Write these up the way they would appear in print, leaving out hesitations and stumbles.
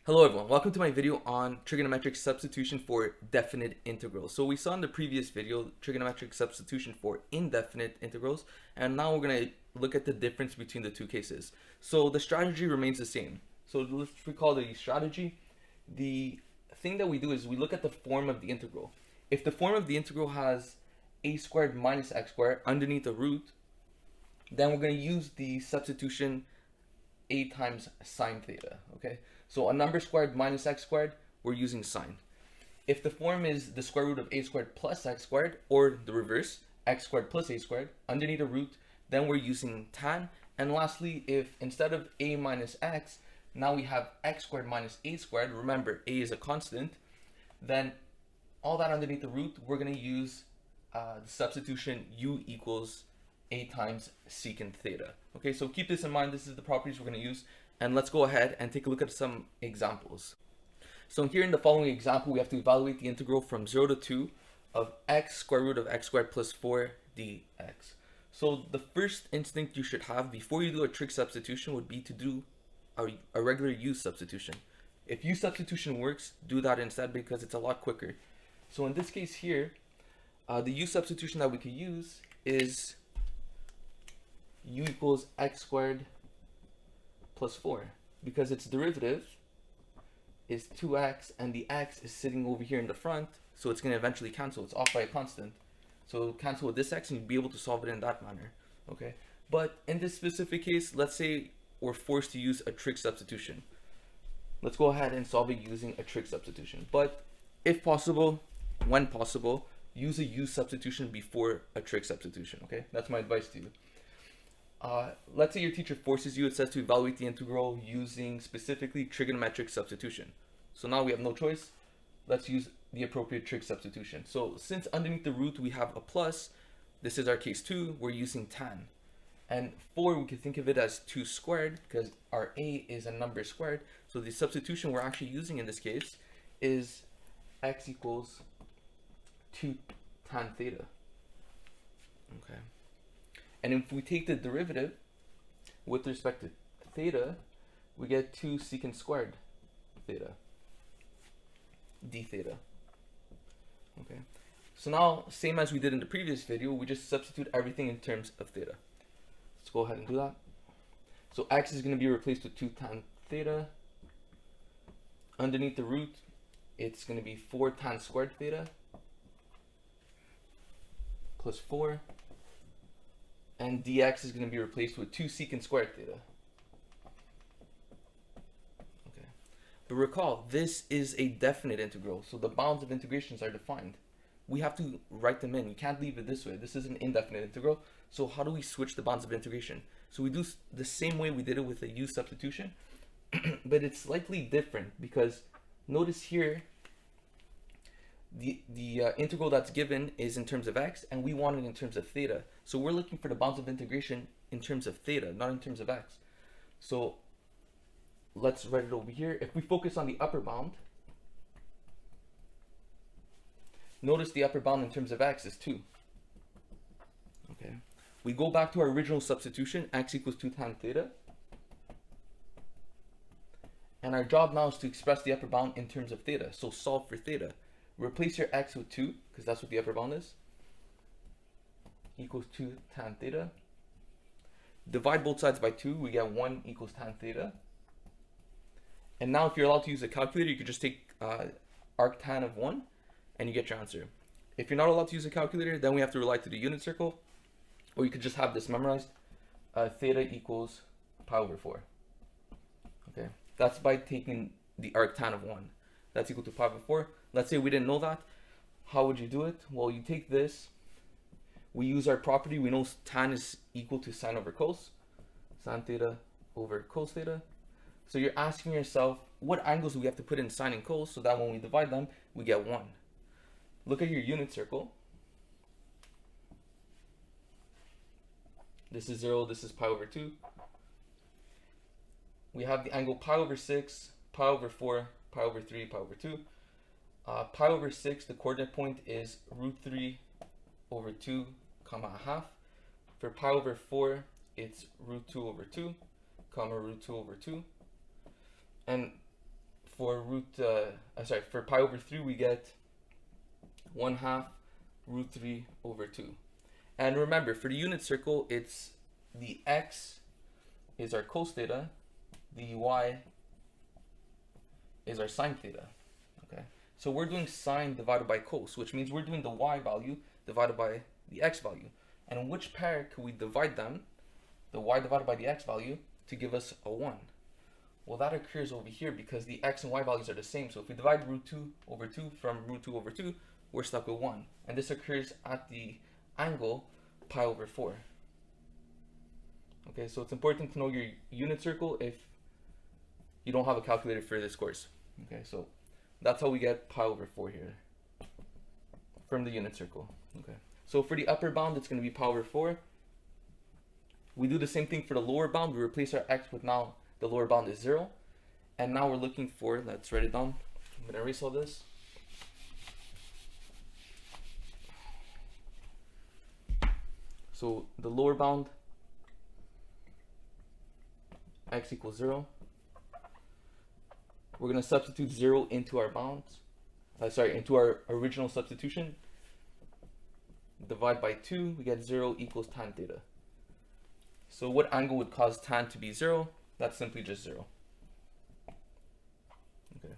Hello everyone, welcome to my video on trigonometric substitution for definite integrals. So we saw in the previous video trigonometric substitution for indefinite integrals, and now we're going to look at the difference between the two cases. So the strategy remains the same. So let's recall the strategy. The thing that we do is we look at the form of the integral. If the form of the integral has a squared minus x squared underneath a root, then we're going to use the substitution a times sine theta, okay? So a number squared minus x squared, we're using sine. If the form is the square root of a squared plus x squared, or the reverse, x squared plus a squared, underneath a root, then we're using tan. And lastly, if instead of a minus x, now we have x squared minus a squared, remember a is a constant, then all that underneath the root, we're going to use the substitution u equals a times secant theta. Okay, so keep this in mind. This is the properties we're going to use, and let's go ahead and take a look at some examples. So here in the following example, we have to evaluate the integral from 0 to 2 of x square root of x squared plus 4 dx. So the first instinct you should have before you do a trig substitution would be to do a regular u substitution. If u substitution works, do that instead because it's a lot quicker. So in this case here, the u substitution that we could use is u equals x squared plus 4, because its derivative is 2x and the x is sitting over here in the front, so it's going to eventually cancel. It's off by a constant, so cancel with this x and you'll be able to solve it in that manner. Okay, but in this specific case, let's say we're forced to use a trig substitution. Let's go ahead and solve it using a trig substitution, but if possible, when possible, use a u substitution before a trig substitution. Okay, that's my advice to you. Let's say your teacher forces you, it says to evaluate the integral using specifically trigonometric substitution. So now we have no choice. Let's use the appropriate trig substitution. So since underneath the root we have a plus, this is our case 2, we're using tan. And 4, we can think of it as 2 squared because our a is a number squared. So the substitution we're actually using in this case is x equals 2 tan theta. Okay. And if we take the derivative with respect to theta, we get 2 secant squared theta, d theta. Okay. So now, same as we did in the previous video, we just substitute everything in terms of theta. Let's go ahead and do that. So x is going to be replaced with 2 tan theta. Underneath the root, it's going to be 4 tan squared theta plus 4. And dx is going to be replaced with 2 secant squared theta. Okay. But recall, this is a definite integral, so the bounds of integrations are defined. We have to write them in. You can't leave it this way. This is an indefinite integral. So how do we switch the bounds of integration? So we do the same way we did it with a u substitution, but it's slightly different because notice here, the integral that's given is in terms of x, and we want it in terms of theta. So we're looking for the bounds of integration in terms of theta, not in terms of x. So let's write it over here. If we focus on the upper bound, notice the upper bound in terms of x is 2. Okay. We go back to our original substitution, x equals 2 tan theta. And our job now is to express the upper bound in terms of theta. So solve for theta. Replace your x with 2, because that's what the upper bound is, equals 2 tan theta. Divide both sides by 2, we get 1 equals tan theta. And now if you're allowed to use a calculator, you could just take arctan of 1, and you get your answer. If you're not allowed to use a calculator, then we have to rely to the unit circle, or you could just have this memorized. Theta equals pi over 4. Okay, that's by taking the arctan of 1. That's equal to pi over 4. Let's say we didn't know that. How would you do it? Well, you take this. We use our property. We know tan is equal to sine over cos. Sine theta over cos theta. So you're asking yourself, what angles do we have to put in sine and cos so that when we divide them, we get 1. Look at your unit circle. This is 0. This is pi over 2. We have the angle pi over 6, pi over 4, pi over 3, pi over 2. Pi over 6, the coordinate point is root 3 over 2, comma a half. For pi over 4, it's root 2 over 2, comma root 2 over 2. And for for pi over 3, we get 1/2 root 3 over 2. And remember, for the unit circle, it's the x is our cos theta, the y is our sine theta. Okay, so we're doing sine divided by cos, which means we're doing the y value divided by the x value. And in which pair could we divide them, the y divided by the x value, to give us a 1? Well, that occurs over here because the x and y values are the same. So if we divide root 2 over 2 from root 2 over 2, we're stuck with 1. And this occurs at the angle pi over 4. Okay, so it's important to know your unit circle if you don't have a calculator for this course. Okay, so that's how we get pi over 4 here from the unit circle. Okay, so for the upper bound, it's going to be pi over 4. We do the same thing for the lower bound. We replace our x with, now the lower bound is 0. And now we're looking for, let's write it down. I'm going to erase all this. So the lower bound, x equals 0. We're going to substitute 0 into our bounds. Into our original substitution. Divide by 2, we get 0 equals tan theta. So what angle would cause tan to be 0? That's simply just 0. Okay.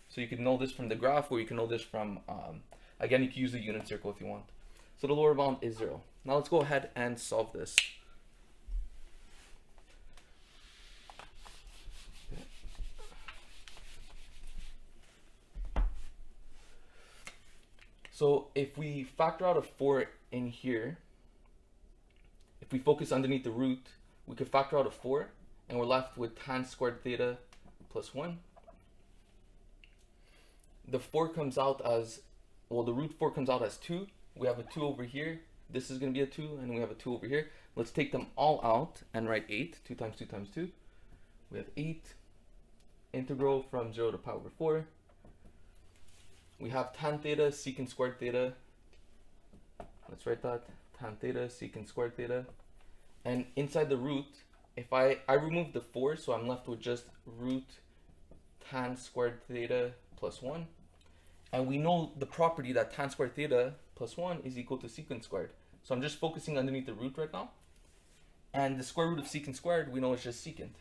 So you can know this from the graph, or you can know this from, again, you can use the unit circle if you want. So the lower bound is 0. Now let's go ahead and solve this. Okay. So if we factor out a 4 in here, if we focus underneath the root, we could factor out a 4, and we're left with tan squared theta plus 1. The 4 comes out as, well, the root 4 comes out as 2. We have a 2 over here. This is going to be a 2, and we have a 2 over here. Let's take them all out and write 8. 2 times 2 times 2. We have 8. Integral from 0 to pi over 4. We have tan theta secant squared theta. Let's write that. Tan theta secant squared theta. And inside the root, if I remove the 4, so I'm left with just root tan squared theta plus 1. And we know the property that tan squared theta plus 1 is equal to secant squared. So I'm just focusing underneath the root right now. And the square root of secant squared, we know is just secant.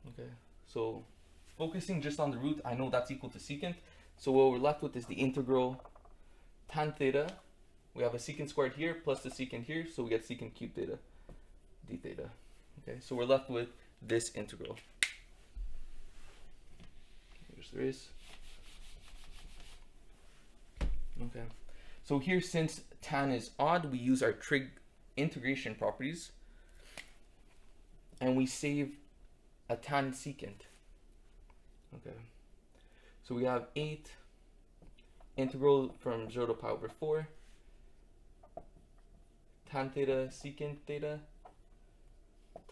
Okay, so focusing just on the root, I know that's equal to secant. So what we're left with is the integral tan theta. We have a secant squared here plus the secant here, so we get secant cubed theta d theta. Okay, so we're left with this integral. Just erase. Okay, so here, since tan is odd, we use our trig integration properties, and we save a tan secant. Okay, so we have 8 integral from 0 to pi over 4 tan theta secant theta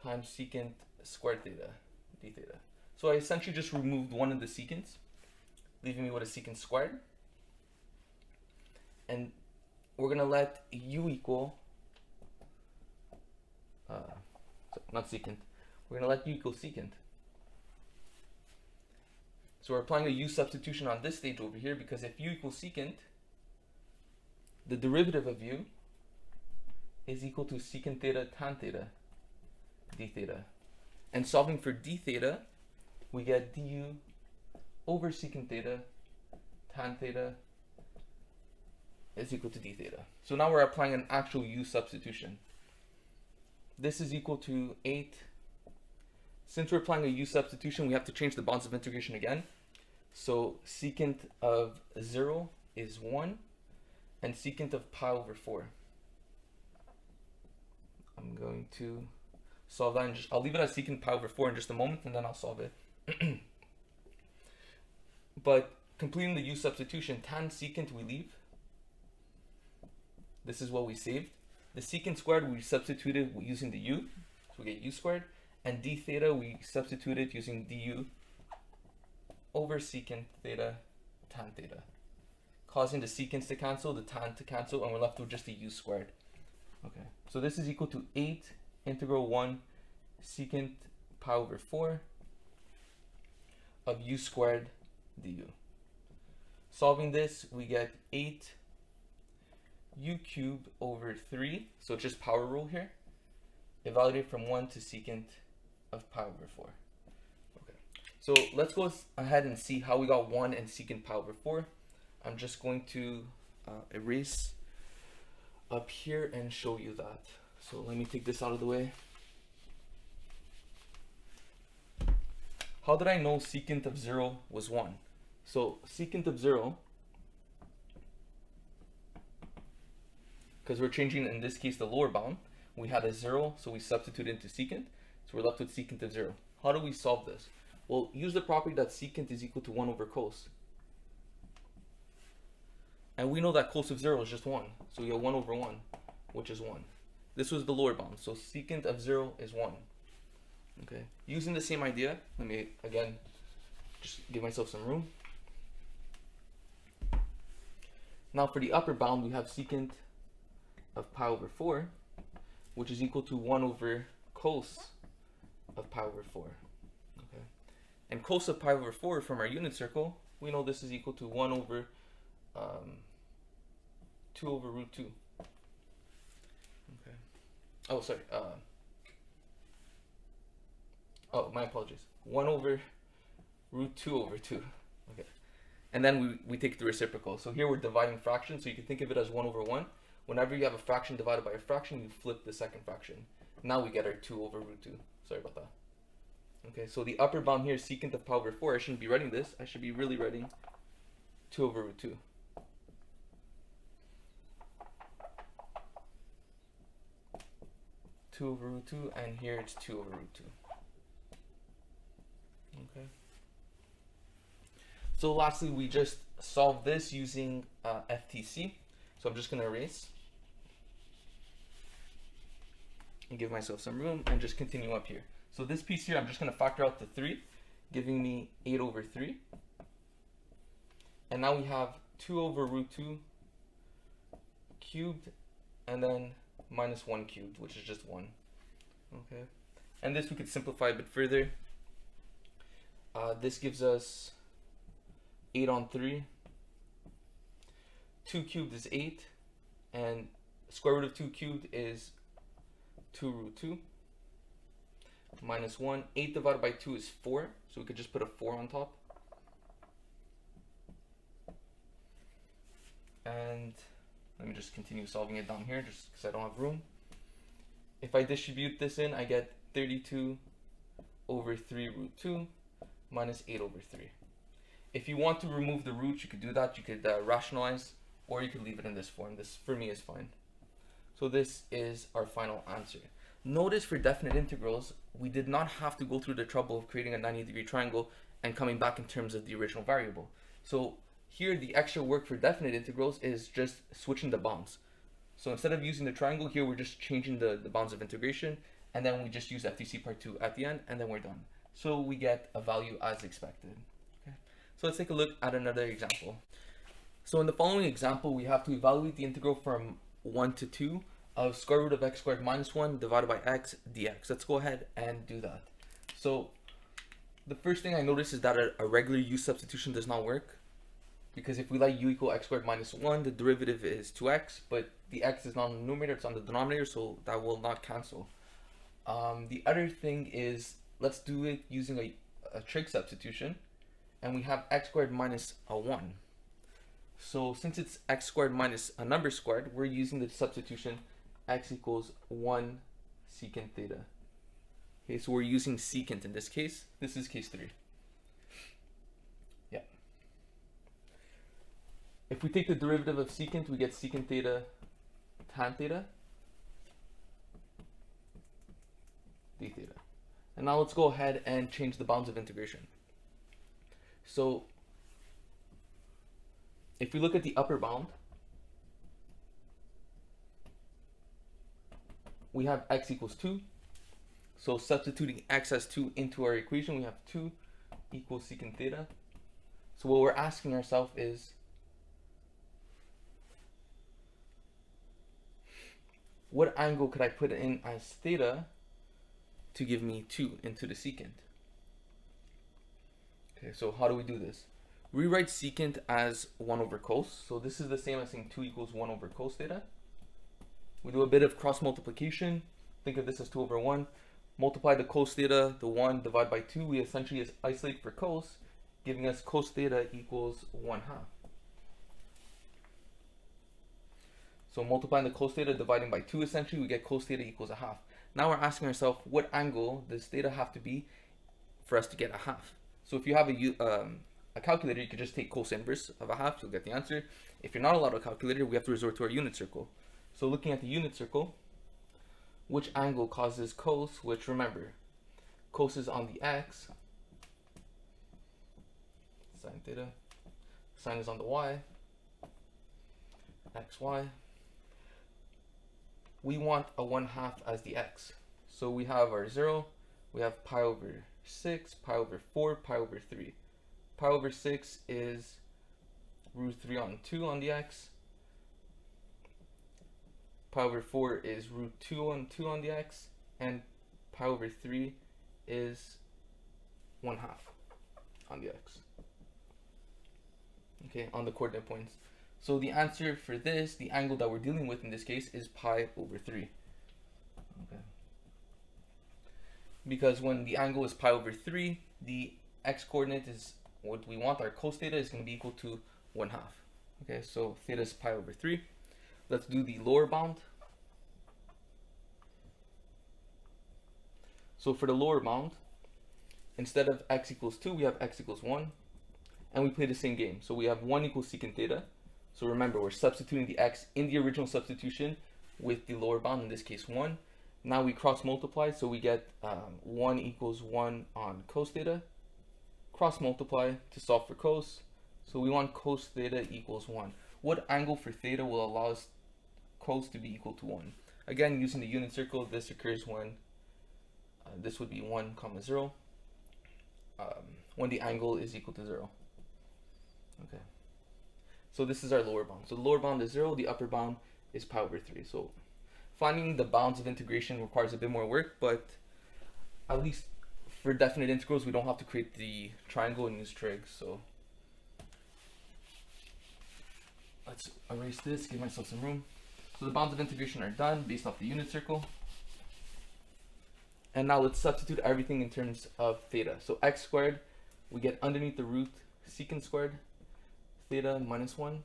times secant squared theta d theta. So I essentially just removed one of the secants, leaving me with a secant squared. And we're going to let u equal, not secant, we're going to let u equal secant. So we're applying a u substitution on this stage over here, because if u equals secant, the derivative of u is equal to secant theta tan theta d theta. And solving for d theta, we get du over secant theta tan theta is equal to d theta. So now we're applying an actual u substitution. This is equal to 8. Since we're applying a u substitution, we have to change the bounds of integration again. So secant of 0 is 1, and secant of pi over 4. I'm going to solve that, and I'll leave it as secant pi over 4 in just a moment, and then I'll solve it. But completing the u substitution, tan secant we leave. This is what we saved. The secant squared we substituted using the u, so we get u squared, and d theta we substituted using du over secant theta tan theta, causing the secants to cancel, the tan to cancel, and we're left with just the u squared. Okay, so this is equal to 8 integral 1 secant pi over 4 of u squared du. Solving this, we get 8 u cubed over 3, so it's just power rule here, evaluated from 1 to secant of pi over 4. Okay, so let's go ahead and see how we got 1 and secant pi over 4. I'm just going to erase up here and show you that. So let me take this out of the way. How did I know secant of 0 was 1? So secant of 0, because we're changing in this case the lower bound, we had a 0, so we substitute into secant, so we're left with secant of 0. How do we solve this? Well, use the property that secant is equal to 1 over cos. And we know that cos of 0 is just 1, so we get 1 over 1, which is 1. This was the lower bound, so secant of 0 is 1. Okay, using the same idea, let me again just give myself some room. Now for the upper bound, we have secant of pi over 4, which is equal to 1 over cos of pi over 4. Okay, and cos of pi over 4 from our unit circle, we know this is equal to 1 over 2 over root 2. Okay. Oh, sorry. Oh, my apologies. 1 over root 2 over 2. Okay. And then we take the reciprocal. So here we're dividing fractions, so you can think of it as 1 over 1. Whenever you have a fraction divided by a fraction, you flip the second fraction. Now we get our 2 over root 2. Sorry about that. Okay, so the upper bound here is secant of pi over 4. I shouldn't be writing this. I should be really writing 2 over root 2. Over root 2, and here it's 2 over root 2. Okay. So lastly, we just solved this using FTC. So I'm just going to erase and give myself some room and just continue up here. So this piece here, I'm just going to factor out the 3, giving me 8 over 3. And now we have 2 over root 2 cubed, and then minus 1 cubed, which is just 1. Okay, and this we could simplify a bit further. This gives us 8 on 3. 2 cubed is 8, and square root of 2 cubed is 2 root 2 minus 1. 8 divided by 2 is 4, so we could just put a 4 on top. And let me just continue solving it down here just because I don't have room. If I distribute this in, I get 32 over 3 root 2 minus 8 over 3. If you want to remove the roots, you could do that. You could rationalize, or you could leave it in this form. This, for me, is fine. So this is our final answer. Notice for definite integrals, we did not have to go through the trouble of creating a 90-degree triangle and coming back in terms of the original variable. So here, the extra work for definite integrals is just switching the bounds. So instead of using the triangle, here we're just changing the bounds of integration, and then we just use FTC part 2 at the end, and then we're done. So we get a value as expected. Okay. So let's take a look at another example. So in the following example, we have to evaluate the integral from 1 to 2 of square root of x squared minus 1 divided by x dx. Let's go ahead and do that. So the first thing I notice is that a regular u substitution does not work, because if we let u equal x squared minus 1, the derivative is 2x, but the x is not on the numerator, it's on the denominator, so that will not cancel. The other thing is, let's do it using a trig substitution, and we have x squared minus a 1. So since it's x squared minus a number squared, we're using the substitution x equals 1 secant theta. Okay, so we're using secant in this case. This is case 3. Yeah. If we take the derivative of secant, we get secant theta tan theta d theta. And now let's go ahead and change the bounds of integration. So if we look at the upper bound, we have x equals 2. So substituting x as 2 into our equation, we have 2 equals secant theta. So what we're asking ourselves is, what angle could I put in as theta to give me 2 into the secant? Okay. Okay, so how do we do this? We write secant as 1 over cos. So this is the same as saying 2 equals 1 over cos theta. We do a bit of cross multiplication. Think of this as 2 over 1. Multiply the cos theta, the 1, divide by 2. We essentially isolate for cos, giving us cos theta equals 1/2. So multiplying the cos theta, dividing by 2, essentially, we get cos theta equals 1/2. Now we're asking ourselves, what angle does theta have to be for us to get 1/2? So if you have a calculator, you could just take cos inverse of 1/2, you'll get the answer. If you're not allowed a calculator, we have to resort to our unit circle. So looking at the unit circle, which angle causes cos, which remember, cos is on the x, sine theta, sine is on the y, xy. We want a 1/2 as the x. So we have our 0, we have pi over 6, pi over 4, pi over 3. Pi over 6 is root 3 on 2 on the x. Pi over 4 is root 2 on 2 on the x. And pi over 3 is 1/2 on the x. Okay, on the coordinate points. So the answer for this, the angle that we're dealing with in this case, is pi over 3. Okay. Because when the angle is pi over 3, the x coordinate is what we want. Our cos theta is going to be equal to 1/2. Okay, so theta is pi over 3. Let's do the lower bound. So for the lower bound, instead of x equals 2, we have x equals 1. And we play the same game. So we have 1 equals secant theta. So remember, we're substituting the x in the original substitution with the lower bound, in this case 1. Now we cross multiply, so we get 1 equals 1 on cos theta. Cross multiply to solve for cos. So we want cos theta equals 1. What angle for theta will allow us cos to be equal to 1? Again, using the unit circle, this occurs when this would be 1, 0, when the angle is equal to 0. Okay. So this is our lower bound. So the lower bound is 0, the upper bound is pi over 3. So finding the bounds of integration requires a bit more work, but at least for definite integrals, we don't have to create the triangle and use trig. So let's erase this, give myself some room. So the bounds of integration are done based off the unit circle. And now let's substitute everything in terms of theta. So x squared, we get underneath the root secant squared theta minus 1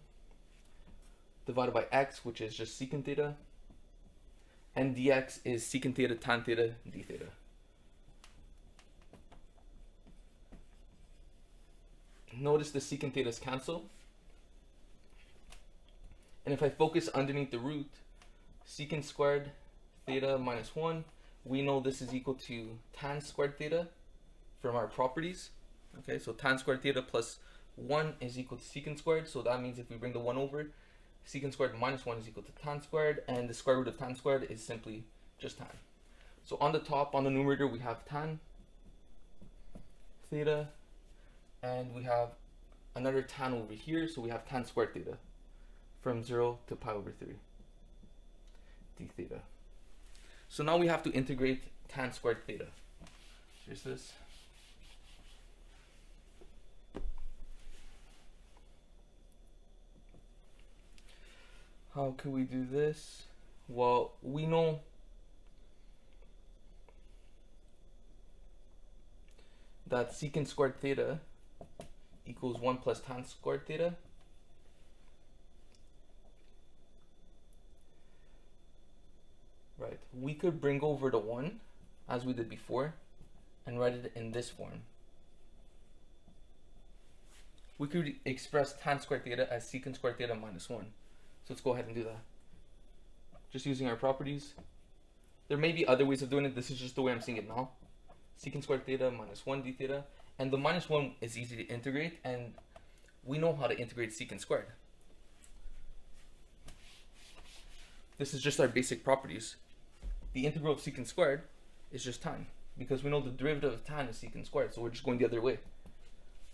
divided by x, which is just secant theta, and dx is secant theta tan theta d theta. Notice the secant thetas cancel, and if I focus underneath the root, secant squared theta minus 1, we know this is equal to tan squared theta from our properties. Okay, so tan squared theta plus 1 is equal to secant squared, so that means if we bring the 1 over, secant squared minus 1 is equal to tan squared, and the square root of tan squared is simply just tan. So on the top, on the numerator, we have tan theta, and we have another tan over here, so we have tan squared theta from 0 to pi over 3 d theta. So now we have to integrate tan squared theta. Here's this. How can we do this? Well, we know that secant squared theta equals 1 plus tan squared theta. Right, we could bring over the 1 as we did before and write it in this form. We could express tan squared theta as secant squared theta minus 1. So let's go ahead and do that. Just using our properties. There may be other ways of doing it. This is just the way I'm seeing it now. Secant squared theta minus 1 d theta. And the minus 1 is easy to integrate, and we know how to integrate secant squared. This is just our basic properties. The integral of secant squared is just tan, because we know the derivative of tan is secant squared, so we're just going the other way.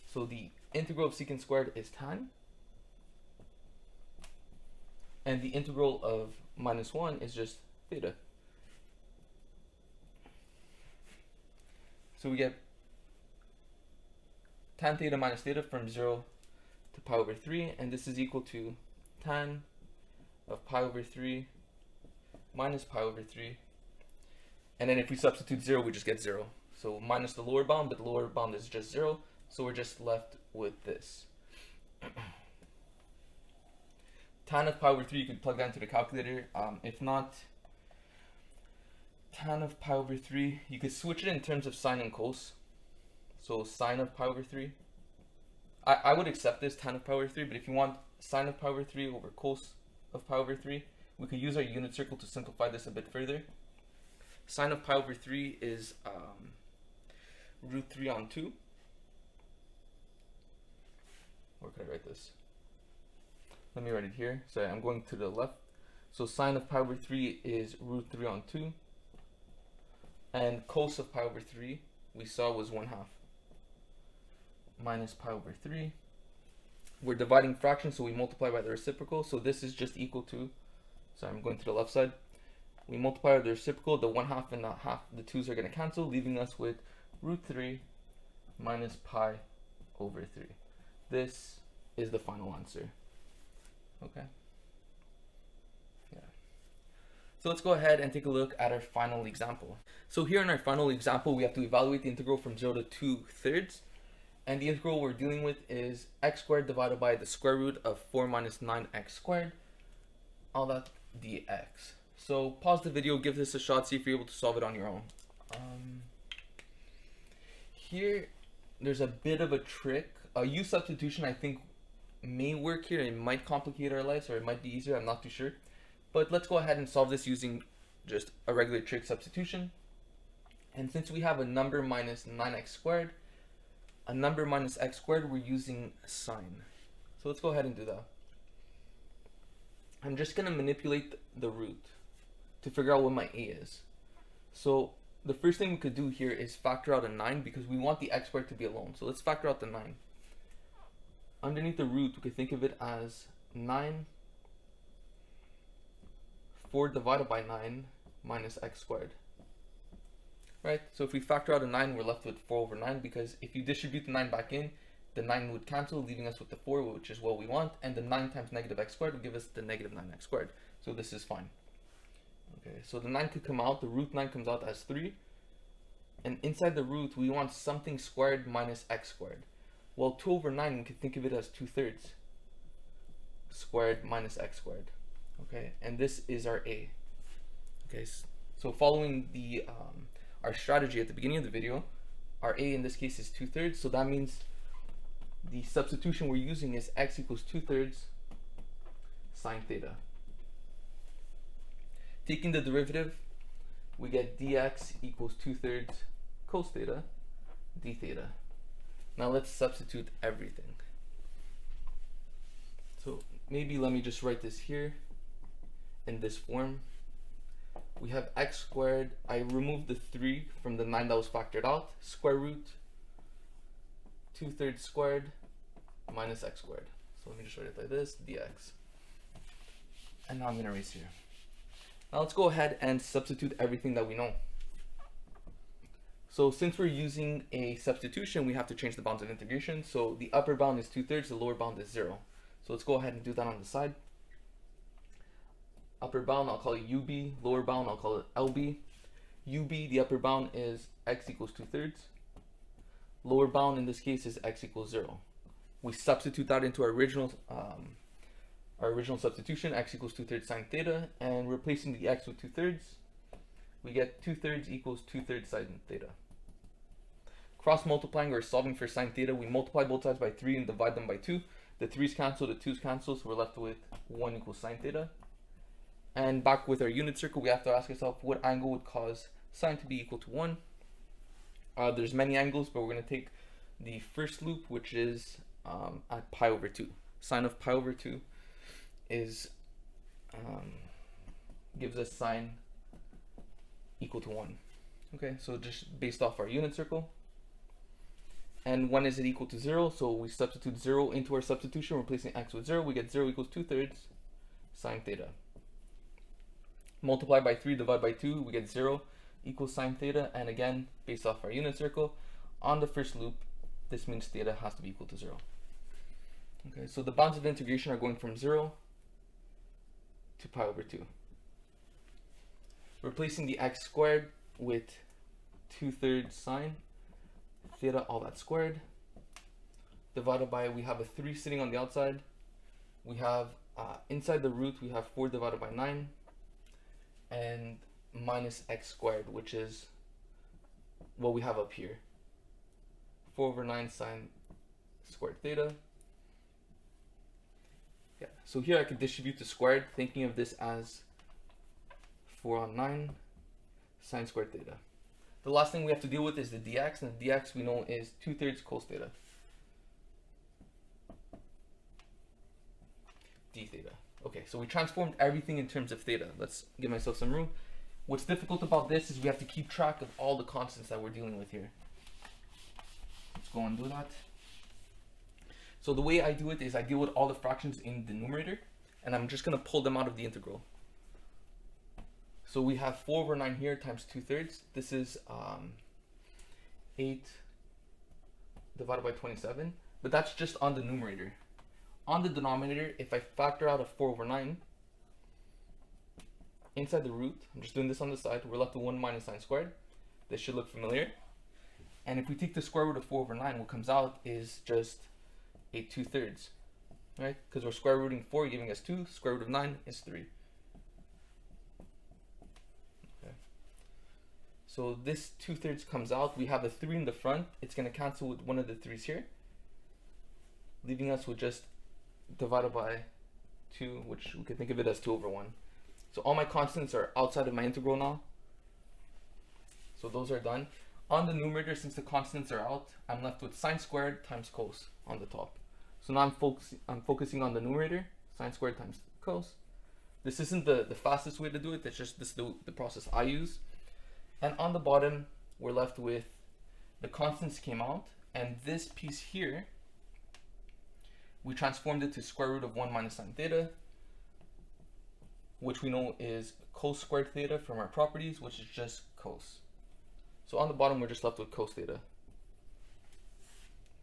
So the integral of secant squared is tan, and the integral of minus 1 is just theta. So we get tan theta minus theta from 0 to pi over 3, and this is equal to tan of pi over 3 minus pi over 3. And then if we substitute 0, we just get 0. So minus the lower bound, but the lower bound is just 0, so we're just left with this. Tan of pi over 3, you can plug that into the calculator. If not, tan of pi over 3, you could switch it in terms of sine and cos. So sine of pi over 3. I would accept this, tan of pi over 3, but if you want sine of pi over 3 over cos of pi over 3, we could use our unit circle to simplify this a bit further. Sine of pi over 3 is root 3 on 2. Where could I write this? Let me write it here. Sorry, I'm going to the left. So sine of pi over 3 is root 3 on 2. And cos of pi over 3, we saw was 1/2. Minus pi over 3. We're dividing fractions, so we multiply by the reciprocal. So this is just equal to, sorry, I'm going to the left side. We multiply by the reciprocal, the 1/2 and the half, the 2's are going to cancel, leaving us with root 3 minus pi over 3. This is the final answer. Okay. Yeah. So let's go ahead and take a look at our final example. So here in our final example, we have to evaluate the integral from 0 to 2/3. And the integral we're dealing with is x squared divided by the square root of 4 minus 9x squared, all that dx. So pause the video, give this a shot, see if you're able to solve it on your own. Here, there's a bit of a trick. U substitution, I think, may work here. It might complicate our lives, or it might be easier, I'm not too sure. But let's go ahead and solve this using just a regular trig substitution. And since we have a number minus 9x squared, a number minus x squared, we're using sine. So let's go ahead and do that. I'm just going to manipulate the root to figure out what my a is. So the first thing we could do here is factor out a 9 because we want the x squared to be alone. So let's factor out the 9. Underneath the root, we could think of it as 9, 4 divided by 9 minus x squared. Right? So if we factor out a 9, we're left with 4 over 9 because if you distribute the 9 back in, the 9 would cancel, leaving us with the 4, which is what we want, and the 9 times negative x squared would give us the negative 9x squared. So this is fine. Okay, so the 9 could come out, the root 9 comes out as 3, and inside the root, we want something squared minus x squared. Well, 2 over 9, we can think of it as 2/3 squared minus x squared. Okay, and this is our a. Okay, so following the our strategy at the beginning of the video, our a in this case is 2/3, so that means the substitution we're using is x equals 2/3 sine theta. Taking the derivative, we get dx equals 2/3 cos theta d theta. Now let's substitute everything. So maybe let me just write this here in this form. We have x squared. I removed the 3 from the 9 that was factored out. Square root 2/3 squared minus x squared. So let me just write it like this, dx. And now I'm going to erase here. Now let's go ahead and substitute everything that we know. So since we're using a substitution, we have to change the bounds of integration. So the upper bound is 2/3, the lower bound is 0. So let's go ahead and do that on the side. Upper bound, I'll call it UB. Lower bound, I'll call it LB. UB, the upper bound is x equals 2/3. Lower bound in this case is x equals 0. We substitute that into our original substitution, x equals 2/3 sine theta, and replacing the x with 2/3, we get 2/3 equals 2/3 sine theta. Cross multiplying or solving for sine theta, we multiply both sides by 3 and divide them by 2. The 3's cancel, the 2's cancel, so we're left with 1 equals sine theta. And back with our unit circle, we have to ask ourselves what angle would cause sine to be equal to 1. There's many angles, but we're going to take the first loop, which is at pi over 2. Sine of pi over 2 is gives us sine equal to 1. Okay, so just based off our unit circle. And when is it equal to 0? So we substitute 0 into our substitution, replacing x with 0. We get 0 equals 2/3 sine theta. Multiply by 3, divide by 2, we get 0 equals sine theta. And again, based off our unit circle, on the first loop, this means theta has to be equal to 0. Okay, so the bounds of integration are going from 0 to pi over 2. Replacing the x squared with 2/3 sine theta, all that squared, divided by, we have a 3 sitting on the outside. We have inside the root, we have 4 divided by 9, and minus x squared, which is what we have up here. 4 over 9 sine squared theta. Yeah, so here I could distribute the squared, thinking of this as 4 on 9 sine squared theta. The last thing we have to deal with is the dx, and the dx we know is 2/3 cos theta. D theta. Okay, so we transformed everything in terms of theta. Let's give myself some room. What's difficult about this is we have to keep track of all the constants that we're dealing with here. Let's go and do that. So the way I do it is I deal with all the fractions in the numerator, and I'm just going to pull them out of the integral. So we have 4 over 9 here times 2/3. This is 8 divided by 27, but that's just on the numerator. On the denominator, if I factor out a 4 over 9, inside the root, I'm just doing this on the side, we're left with 1 minus sine squared. This should look familiar. And if we take the square root of 4 over 9, what comes out is just a 2/3, right? Because we're square rooting 4, giving us 2. Square root of 9 is 3. Okay. So this 2/3 comes out. We have a 3 in the front. It's going to cancel with one of the 3's here, leaving us with just divided by 2, which we could think of it as 2 over 1. So all my constants are outside of my integral now. So those are done. On the numerator, since the constants are out, I'm left with sine squared times cos on the top. So now I'm focusing on the numerator, sine squared times cos. This isn't the fastest way to do it, it's just this the process I use. And on the bottom, we're left with the constants came out, and this piece here, we transformed it to square root of 1 minus sine theta, which we know is cos squared theta from our properties, which is just cos. So on the bottom, we're just left with cos theta.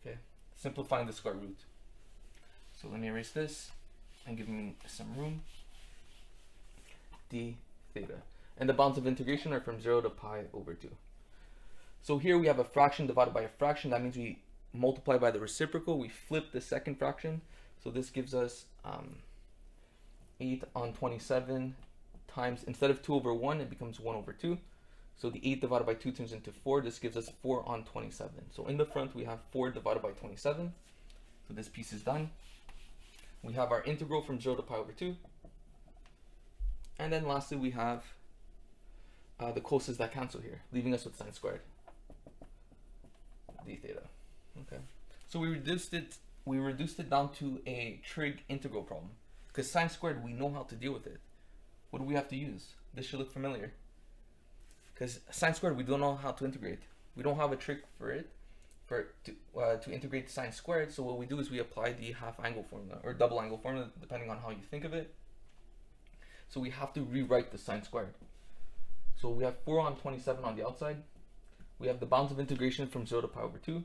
Okay, simplifying the square root. So let me erase this and give me some room. D theta. And the bounds of integration are from 0 to pi over 2. So here we have a fraction divided by a fraction. That means we multiply by the reciprocal. We flip the second fraction. So this gives us 8 on 27 times, instead of 2 over 1, it becomes 1 over 2. So the 8 divided by 2 turns into 4. This gives us 4 on 27. So in the front, we have 4 divided by 27. So this piece is done. We have our integral from 0 to pi over 2. And then lastly, we have the coses that cancel here, leaving us with sine squared. D theta. Okay. So we reduced it down to a trig integral problem. Because sine squared, we know how to deal with it. What do we have to use? This should look familiar. Because sine squared, we don't know how to integrate. We don't have a trick for it, to integrate sine squared. So what we do is we apply the half angle formula, or double angle formula, depending on how you think of it. So we have to rewrite the sine squared. So we have 4 on 27 on the outside. We have the bounds of integration from 0 to pi over 2.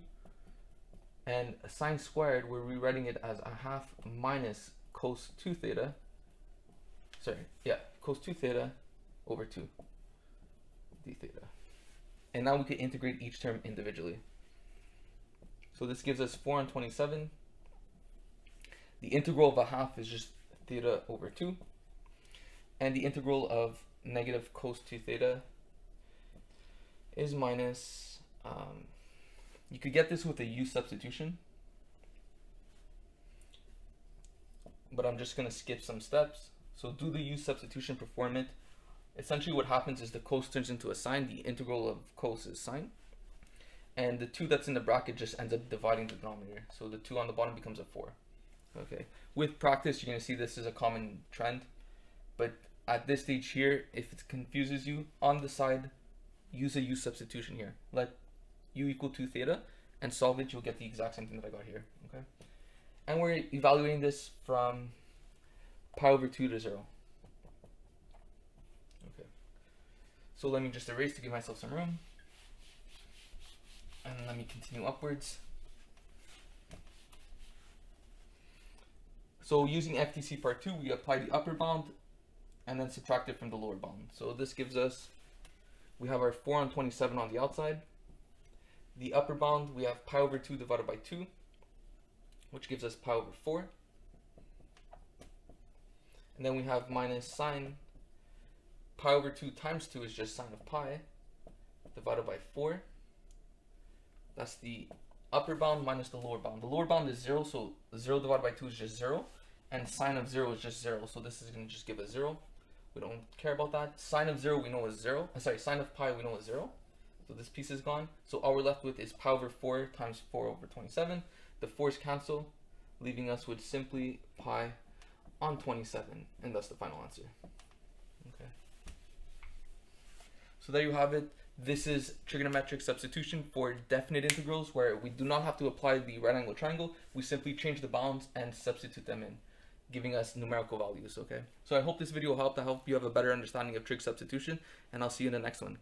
And sine squared, we're rewriting it as a half minus cos 2 theta. Cos 2 theta over 2 d theta. And now we can integrate each term individually. So this gives us 4 on 27. The integral of a half is just theta over 2. And the integral of negative cos 2 theta is minus, you could get this with a u substitution, but I'm just going to skip some steps. So do the u substitution, perform it. Essentially what happens is the cos turns into a sine, the integral of cos is sine, and the 2 that's in the bracket just ends up dividing the denominator. So the 2 on the bottom becomes a 4. Okay. With practice, you're going to see this is a common trend, but at this stage here, if it confuses you, on the side, use a u substitution here. Let u equal 2 theta and solve it, you'll get the exact same thing that I got here. Okay. And we're evaluating this from pi over 2 to 0. Okay. So let me just erase to give myself some room. And let me continue upwards. So using FTC part 2, we apply the upper bound and then subtract it from the lower bound. So this gives us, we have our 4 on 27 on the outside. The upper bound, we have pi over 2 divided by 2, which gives us pi over 4. And then we have minus sine pi over 2 times 2 is just sine of pi divided by 4. That's the upper bound minus the lower bound. The lower bound is 0, so 0 divided by 2 is just 0. And sine of 0 is just 0, so this is going to just give us 0. We don't care about that. Sine of 0 we know is 0. Sine of pi we know is 0. So this piece is gone. So all we're left with is pi over 4 times 4 over 27. The 4's cancel, leaving us with simply pi on 27. And that's the final answer. Okay. So there you have it. This is trigonometric substitution for definite integrals, where we do not have to apply the right angle triangle. We simply change the bounds and substitute them in, giving us numerical values. Okay, so I hope this video helped. I hope you have a better understanding of trig substitution, and I'll see you in the next one.